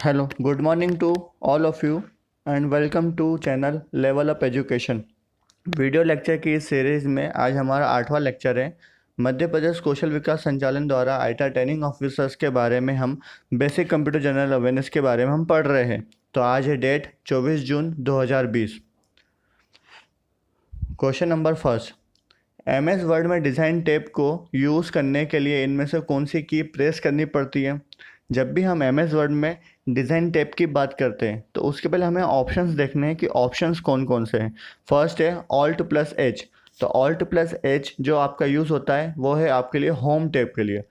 Hello, good morning to all of you and welcome to channel level up education. Video lecture की इस series में आज हमारा 8वां lecture है। मध्य प्रदेश कौशल विकास संचालन द्वारा आईटा ट्रेनिंग ऑफिसर्स के बारे में हम बेसिक कंप्यूटर जनरल अवेयरनेस के बारे में हम पढ़ रहे हैं। तो आज है डेट 24 जून 2020। Question number first, MS word में डिज़ाइन टैब को यूज़ करने के लिए इनमें से कौन सी की प्रेस करनी पड़ती है। जब भी हम MS वर्ड में डिज़ाइन टैब की बात करते हैं तो उसके पहले हमें ऑप्शंस देखने हैं कि ऑप्शंस कौन कौन से हैं। फर्स्ट है Alt+H। तो Alt+H जो आपका यूज़ होता है वो है आपके लिए होम टैब के लिए।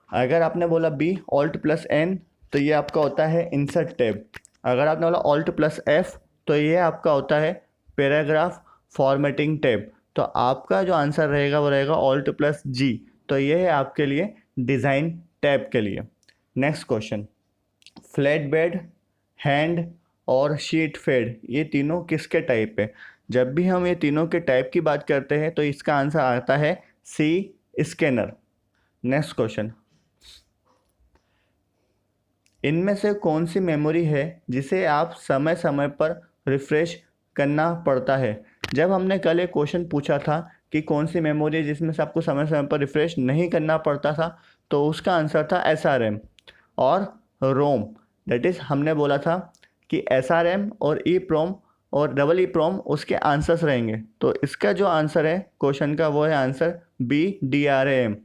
अगर आपने बोला B Alt+N तो ये आपका होता है इंसर्ट टैब। अगर आपने बोला Alt+F तो ये आपका होता है पैराग्राफ फॉर्मेटिंग टैब। तो आपका जो आंसर रहेगा वो रहेगा Alt+G। तो ये है आपके लिए डिज़ाइन टैब के लिए। Next question, flat bed, hand और शीट फेड ये तीनों किसके टाइप है। जब भी हम ये तीनों के टाइप की बात करते हैं तो इसका आंसर आता है C स्कैनर। नेक्स्ट क्वेश्चन, इनमें से कौन सी मेमोरी है जिसे आप समय समय पर रिफ्रेश करना पड़ता है। जब हमने कल एक क्वेश्चन पूछा था कि कौन सी मेमोरी है जिसमें से आपको समय समय पर रिफ्रेश नहीं करना पड़ता था, तो उसका आंसर था SRM और रोम। दैट इज़ हमने बोला था कि SRM और EEPROM और EEPROM उसके आंसर्स रहेंगे। तो इसका जो आंसर है क्वेश्चन का वो है आंसर B DRAM।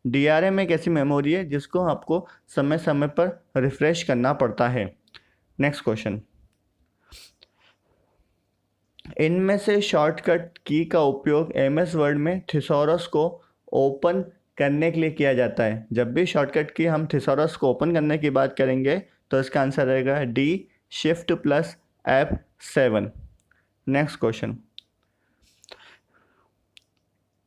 DRAM एक ऐसी मेमोरी है जिसको आपको समय समय पर रिफ्रेश करना पड़ता है। नेक्स्ट क्वेश्चन, इनमें से शॉर्टकट की का उपयोग MS वर्ड में थिसॉरस को ओपन करने के लिए किया जाता है। जब भी शॉर्टकट की हम थिसॉरस को ओपन करने की बात करेंगे तो इसका आंसर रहेगा D Shift+F7। Next question,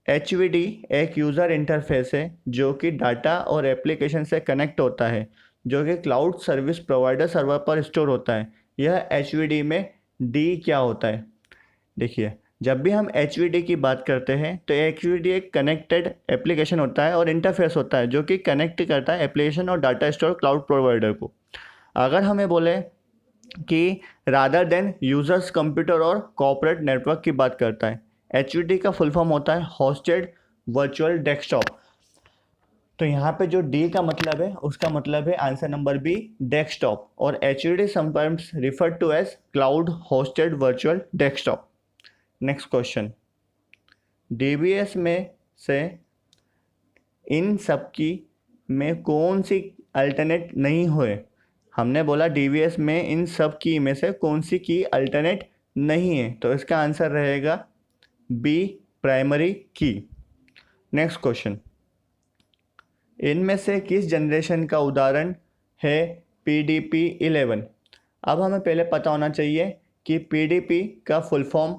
HVD एक यूज़र इंटरफेस है जो कि डाटा और एप्लीकेशन से कनेक्ट होता है, जो कि क्लाउड सर्विस प्रोवाइडर सर्वर पर स्टोर होता है। यह HVD में D क्या होता है। देखिए, जब भी हम HVD की बात करते हैं तो HVD एक कनेक्टेड एप्लीकेशन होता है और इंटरफेस होता है जो कि कनेक्ट करता है एप्लीकेशन और डाटा स्टोर क्लाउड प्रोवाइडर को। अगर हमें बोले कि रादर देन यूज़र्स कंप्यूटर और कॉर्पोरेट नेटवर्क की बात करता है, HVD का फुल फॉर्म होता है होस्टेड वर्चुअल डेस्कटॉप। तो यहाँ पे जो D का मतलब है उसका मतलब है आंसर नंबर B डेस्कटॉप, और HVD sometimes referred to as cloud hosted virtual desktop. Next question, DBS में से इन सब की में कौन सी अल्टरनेट नहीं हुए। हमने बोला DBS में इन सब की में से कौन सी की अल्टरनेट नहीं है, तो इसका आंसर रहेगा B प्राइमरी की। नेक्स्ट क्वेश्चन, इनमें से किस जनरेशन का उदाहरण है PDP-11। अब हमें पहले पता होना चाहिए कि PDP का फुल फॉर्म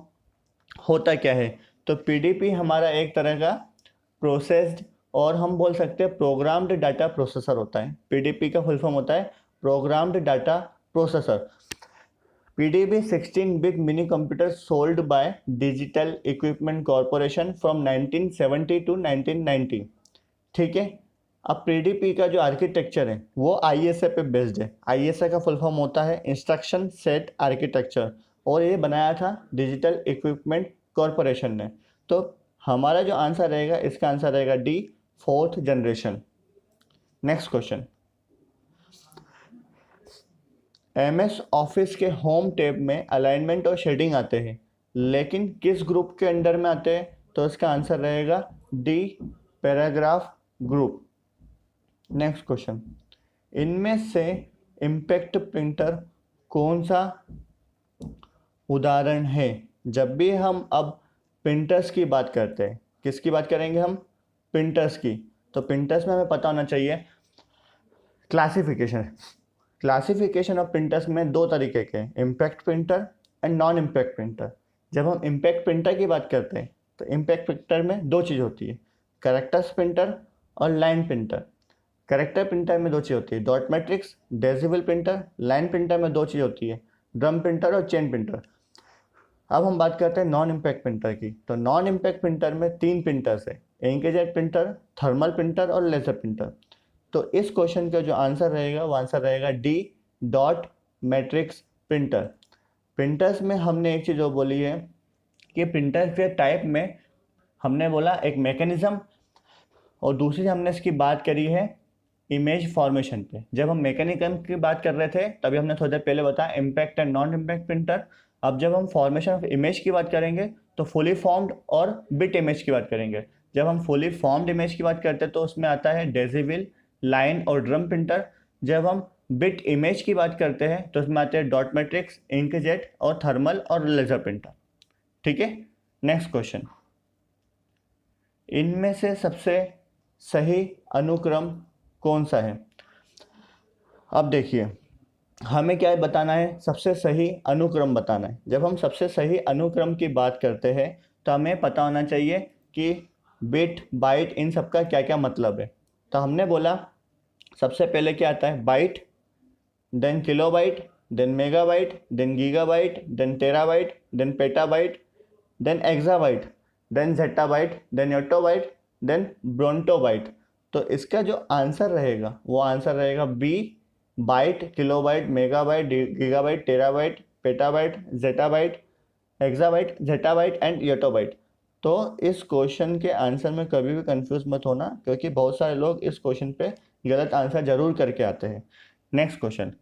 होता क्या है। तो PDP हमारा एक तरह का प्रोसेस्ड और हम बोल सकते हैं प्रोग्राम्ड डाटा प्रोसेसर होता है। PDP का फुल फॉर्म होता है programmed data processor. PDP 16 big mini computer sold by digital equipment corporation from 1970 to 1990। ठीक है, अब PDP का जो आर्किटेक्चर है वो ISA पे बेस्ड है। ISA का फुल फॉर्म होता है इंस्ट्रक्शन सेट आर्किटेक्चर, और ये बनाया था डिजिटल इक्विपमेंट कॉरपोरेशन ने। तो हमारा जो आंसर रहेगा इसका आंसर रहेगा D 4th generation. Next question, MS office के होम टैब में अलाइनमेंट और शेडिंग आते हैं, लेकिन किस ग्रुप के अंडर में आते हैं, तो इसका आंसर रहेगा D paragraph group. Next question, इनमें से इम्पैक्ट प्रिंटर कौन सा उदाहरण है। जब भी हम अब प्रिंटर्स की बात करते हैं, किसकी बात करेंगे हम, प्रिंटर्स की। तो प्रिंटर्स में हमें पता होना चाहिए क्लासिफिकेशन ऑफ प्रिंटर्स में दो तरीके के हैं, impact printer and non impact printer. जब हम इम्पैक्ट प्रिंटर की बात करते हैं तो इम्पैक्ट प्रिंटर में दो चीज़ होती है, कैरेक्टर्स प्रिंटर और लाइन प्रिंटर। कैरेक्टर प्रिंटर में दो चीज़ होती है, dot matrix decibel printer. Line printer में दो चीज़ होती है, ड्रम प्रिंटर और चेन प्रिंटर। अब हम बात करते हैं नॉन इम्पैक्ट प्रिंटर की। तो नॉन इम्पैक्ट प्रिंटर में तीन प्रिंटर्स है, इंकजेट प्रिंटर, थर्मल प्रिंटर और लेजर प्रिंटर। तो इस क्वेश्चन का जो आंसर रहेगा वो आंसर रहेगा D, dot matrix printer. Printers में हमने एक चीज़ जो बोली है कि प्रिंटर के टाइप में हमने बोला एक मैकेनिज्म, और दूसरी हमने इसकी बात करी है इमेज फॉर्मेशन पे। जब हम मैकेनिज्म की बात कर रहे थे तभी हमने थोड़ी देर पहले बताया impact and non impact printer. अब जब हम फॉर्मेशन ऑफ इमेज की बात करेंगे तो फुली फॉर्म्ड और बिट इमेज की बात करेंगे। जब हम फुली फॉर्म्ड इमेज की बात करते हैं तो उसमें आता है डेजिबल, लाइन और ड्रम प्रिंटर। जब हम बिट इमेज की बात करते हैं तो उसमें आते हैं डॉट मैट्रिक्स, इंकजेट और थर्मल और लेजर प्रिंटर। ठीक है, नेक्स्ट क्वेश्चन, इनमें से सबसे सही अनुक्रम कौन सा है? अब देखिए, हमें क्या बताना है? सबसे सही अनुक्रम बताना है। जब हम सबसे सही अनुक्रम की बात करते हैं तो हमें पता होना चाहिए कि बिट, बाइट, इन सब का क्या क्या मतलब है। तो हमने बोला सबसे पहले क्या आता है? Byte, then kilobyte, then megabyte, then gigabyte, then terabyte, then petabyte, then exabyte, then zettabyte, then yottabyte, then brontobyte. तो इसका जो आंसर रहेगा वो आंसर रहेगा B, byte, kilobyte, megabyte, gigabyte, terabyte, petabyte, zettabyte, exabyte, zettabyte and yottabyte. तो इस question के answer में कभी भी कंफ्यूज मत होना, क्योंकि बहुत सारे लोग इस क्वेश्चन पे गलत आंसर जरूर करके आते हैं। नेक्स्ट क्वेश्चन,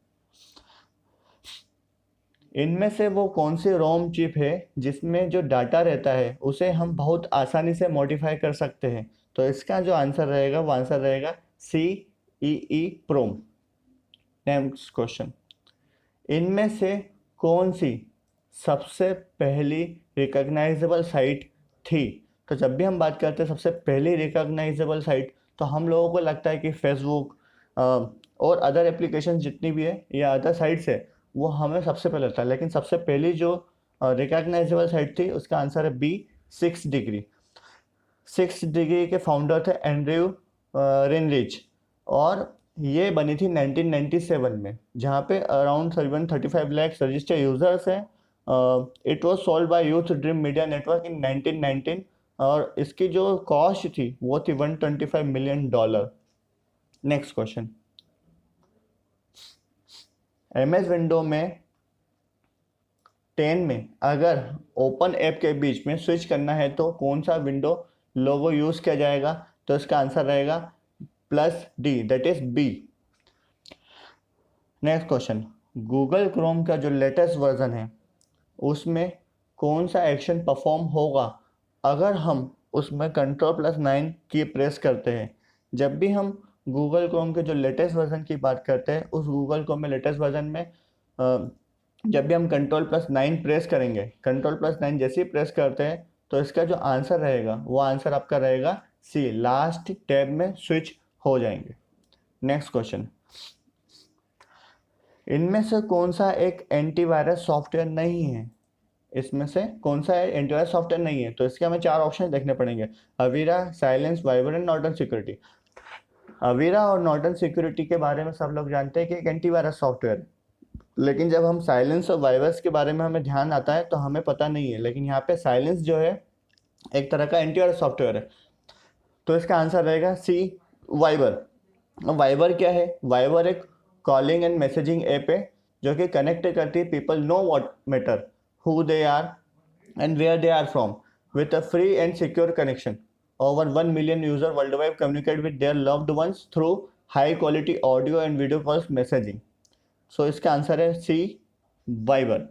इनमें से वो कौन सी रोम चिप है जिसमें जो डाटा रहता है उसे हम बहुत आसानी से मॉडिफाई कर सकते हैं? तो इसका जो आंसर रहेगा वो आंसर रहेगा सी, ई ई प्रोम। नेक्स्ट क्वेश्चन, इनमें से कौन सी सबसे पहली रिकॉग्नाइजेबल साइट थी? तो जब भी हम बात करते हैं सबसे पहली रिकॉग्नाइजेबल साइट तो हम लोगों को लगता है कि फेसबुक और अदर एप्लीकेशन जितनी भी है या अदर साइट्स है वो हमें सबसे पहले लगता है, लेकिन सबसे पहली जो रिकॉग्नाइजेबल साइट थी उसका आंसर है बी, 6 डिग्री। 6 डिग्री के फाउंडर थे एंड्रयू रेनरिच, और ये बनी थी 1997 में, जहाँ पे अराउंड 735 लाख रजिस्टर्ड यूजर्स हैं। It was sold by youth dream media network इन 1919, और इसकी जो कॉस्ट थी वो थी $125 million. Next question, MS window में 10 में अगर ओपन ऐप के बीच में स्विच करना है तो कौन सा विंडो लोगो यूज किया जाएगा? तो इसका आंसर रहेगा +D, that is B. Next question, Google Chrome का जो लेटेस्ट वर्जन है उसमें कौन सा एक्शन परफॉर्म होगा अगर हम उसमें Ctrl+9 की प्रेस करते हैं? जब भी हम गूगल क्रोम के जो लेटेस्ट वर्जन की बात करते हैं उस गूगल क्रोम में लेटेस्ट वर्जन में जब भी हम Ctrl+9 प्रेस करेंगे, Ctrl+9 जैसे ही प्रेस करते हैं तो इसका जो आंसर रहेगा वो आंसर आपका रहेगा सी, लास्ट टैब में स्विच हो जाएंगे। नेक्स्ट क्वेश्चन, इनमें से कौन सा एक एंटीवायरस सॉफ्टवेयर नहीं है? इसमें से कौन सा एंटीवायरस सॉफ्टवेयर नहीं है? तो इसके हमें 4 ऑप्शन देखने पड़ेंगे: Avira, silence, Viber and Norton security. Avira और नॉर्टन सिक्योरिटी के बारे में सब लोग जानते हैं कि एक एंटीवायरस सॉफ्टवेयर है, लेकिन जब हम साइलेंस और वाइबर्स के बारे में हमें ध्यान आता है तो हमें पता नहीं है। लेकिन यहाँ पे साइलेंस जो है एक तरह का एंटीवायरस सॉफ्टवेयर है, तो इसका आंसर रहेगा सी, वाइबर। वाइबर क्या है? वाइबर एक कॉलिंग एंड मैसेजिंग ऐप है जो कि कनेक्ट करती है people no what matter, who they are and where they are from, with a free and secure connection. Over 1 million users worldwide communicate with their loved ones through high quality audio and video calls messaging. So इसका answer है सी, Viber.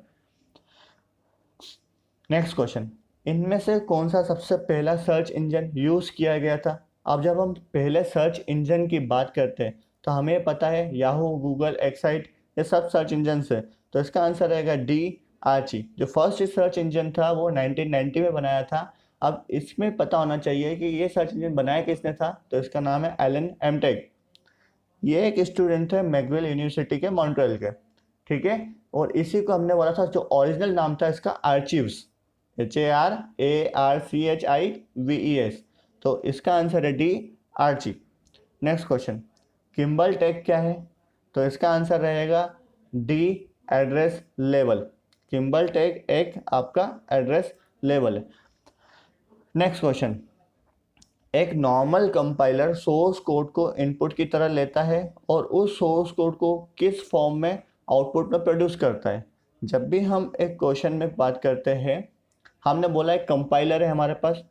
Next question, इनमें से कौन सा सबसे पहला search engine use किया गया था? अब जब हम पहले सर्च इंजन की बात करते हैं तो हमें पता है याहू, गूगल, एक्साइट, ये सब सर्च इंजन है। तो इसका आंसर रहेगा डी, आर्ची। जो फर्स्ट सर्च इंजन था वो 1990 में बनाया था। अब इसमें पता होना चाहिए कि ये सर्च इंजन बनाया किसने था, तो इसका नाम है एलन एमटेक। ये एक स्टूडेंट है मैकगिल यूनिवर्सिटी के मॉन्ट्रियल के, ठीक है। और इसी को हमने बोला था, जो ओरिजिनल नाम था इसका आर्चीव्स, HARCHIVES। तो इसका आंसर है D, Archie. Next question, Kimball tag क्या है? तो इसका आंसर रहेगा डी, एड्रेस लेवल। किम्बल टेक एक आपका एड्रेस लेवल है। नेक्स्ट क्वेश्चन, एक नॉर्मल कंपाइलर सोर्स कोड को इनपुट की तरह लेता है और उस सोर्स कोड को किस फॉर्म में आउटपुट में प्रोड्यूस करता है। जब भी हम एक क्वेश्चन में बात करते हैं, हमने बोला एक कंपाइलर है हमारे पास।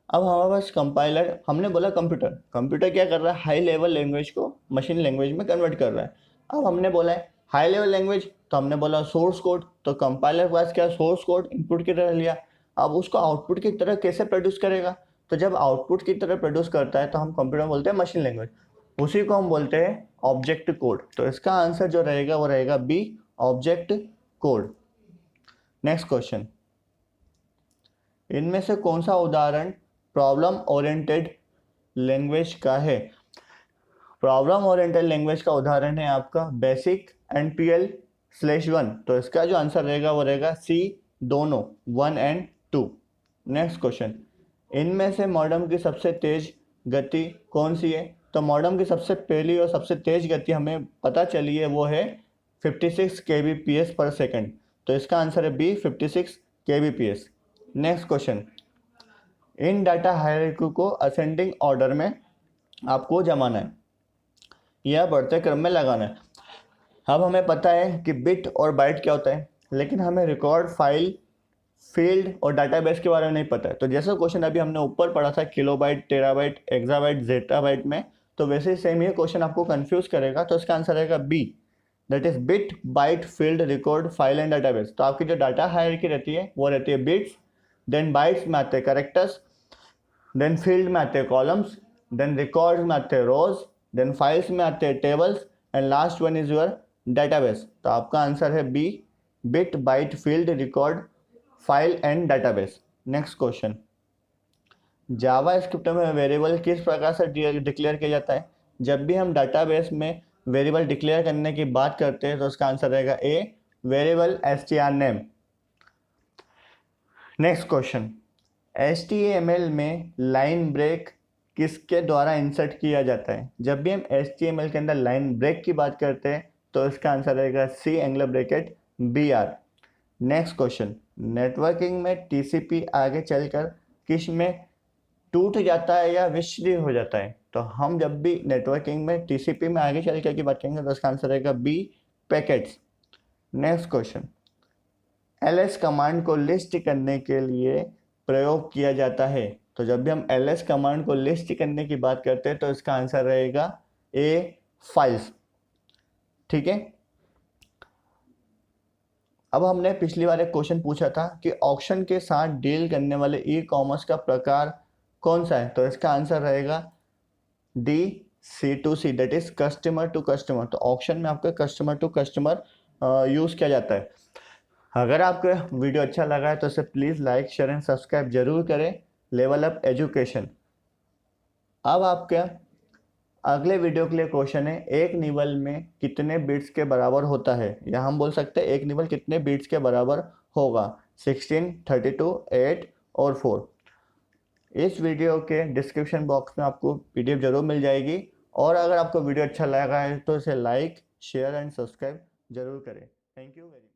अब हमारे पास कंपाइलर, हमने बोला कंप्यूटर, कंप्यूटर क्या कर रहा है, हाई लेवल लैंग्वेज को मशीन लैंग्वेज में कन्वर्ट कर रहा है। अब हमने बोला है हाई लेवल लैंग्वेज, तो हमने बोला सोर्स कोड, तो कंपाइलर के पास क्या सोर्स कोड इनपुट की तरह लिया। अब उसको आउटपुट की तरह कैसे प्रोड्यूस करेगा, तो जब आउटपुट की तरह प्रोड्यूस करता है तो हम कंप्यूटर में बोलते हैं मशीन लैंग्वेज, उसी को हम बोलते हैं ऑब्जेक्ट कोड। तो इसका आंसर जो रहेगा वो रहेगा B, object code. Next question, इनमें से कौन सा उदाहरण प्रॉब्लम ओरिएंटेड लैंग्वेज का है। प्रॉब्लम ओरिएंटेड लैंग्वेज का उदाहरण है आपका बेसिक NPL/1। तो इसका जो आंसर रहेगा वो रहेगा सी, दोनों 1 और 2। नेक्स्ट क्वेश्चन, इनमें से मॉडेम की सबसे तेज गति कौन सी है। तो मॉडेम की सबसे पहली और सबसे तेज गति हमें पता चली है वो है 56 kbps/सेकंड। तो इसका आंसर है बी, 56 kbps। नेक्स्ट क्वेश्चन, इन डाटा हायरार्की को असेंडिंग ऑर्डर में आपको जमाना है या बढ़ते क्रम में लगाना है। अब हमें पता है कि बिट और बाइट क्या होता है, लेकिन हमें रिकॉर्ड, फाइल, फील्ड और डाटाबेस के बारे में नहीं पता है। तो जैसा क्वेश्चन अभी हमने ऊपर पढ़ा था किलोबाइट, टेराबाइट, एक्साबाइट, जेटाबाइट में, तो वैसे ही सेम ये क्वेश्चन आपको कंफ्यूज करेगा। तो इसका आंसर रहेगा B, that is bit, byte, field, record, file and database. तो आपकी जो डाटा हायरार्की रहती है वो रहती है बिट्स, देन बाइट्स में आते हैं कैरेक्टर्स, देन फील्ड में आते हैं कॉलम्स, देन रिकॉर्ड्स में आते हैं रोज, देन फाइल्स में आते हैं tables, and last one is your database. तो आपका आंसर है B, bit, byte, field, record, file and database. Next question, JavaScript में वेरिएबल किस प्रकार से डिक्लेयर किया जाता है। जब भी हम डाटाबेस में वेरिएबल डिक्लेयर करने की बात करते हैं तो उसका आंसर रहेगा A, variable str name. Next question, HTML में लाइन ब्रेक किसके द्वारा इंसर्ट किया जाता है। जब भी हम HTML के अंदर लाइन ब्रेक की बात करते हैं तो इसका आंसर रहेगा C, angle bracket BR। Next question, networking में TCP आगे चलकर किस में टूट जाता है या विच्छिन्न हो जाता है। तो हम जब भी नेटवर्किंग में TCP में आगे चलकर की बात करेंगे तो इसका आंसर रहेगा B, packets. Next question, ls command को लिस्ट करने के लिए प्रयोग किया जाता है। तो जब भी हम ls कमांड को लिस्ट करने की बात करते हैं तो इसका आंसर रहेगा ए, फाइल्स। ठीक है। अब हमने पिछली बार एक क्वेश्चन पूछा था कि ऑक्शन के साथ डील करने वाले ई-कॉमर्स का प्रकार कौन सा है। तो इसका आंसर रहेगा D, C2C, that is customer to customer. तो ऑक्शन में आपका कस्टमर टू कस्टमर यूज किया जाता है। अगर आपको वीडियो अच्छा लगा है तो इसे please like, share and subscribe जरूर करें। Level up education. अब आपका अगले वीडियो के लिए क्वेश्चन है, एक निबल में कितने बिट्स के बराबर होता है, या हम बोल सकते हैं एक निबल कितने बिट्स के बराबर होगा, 16, 32, 8 और 4। इस वीडियो के डिस्क्रिप्शन बॉक्स में आपको PDF जरूर मिल जाएगी। और अगर आपको वीडियो अच्छा लगा है तो इसे लाइक, शेयर एंड सब्सक्राइब जरूर करें। Thank you very much.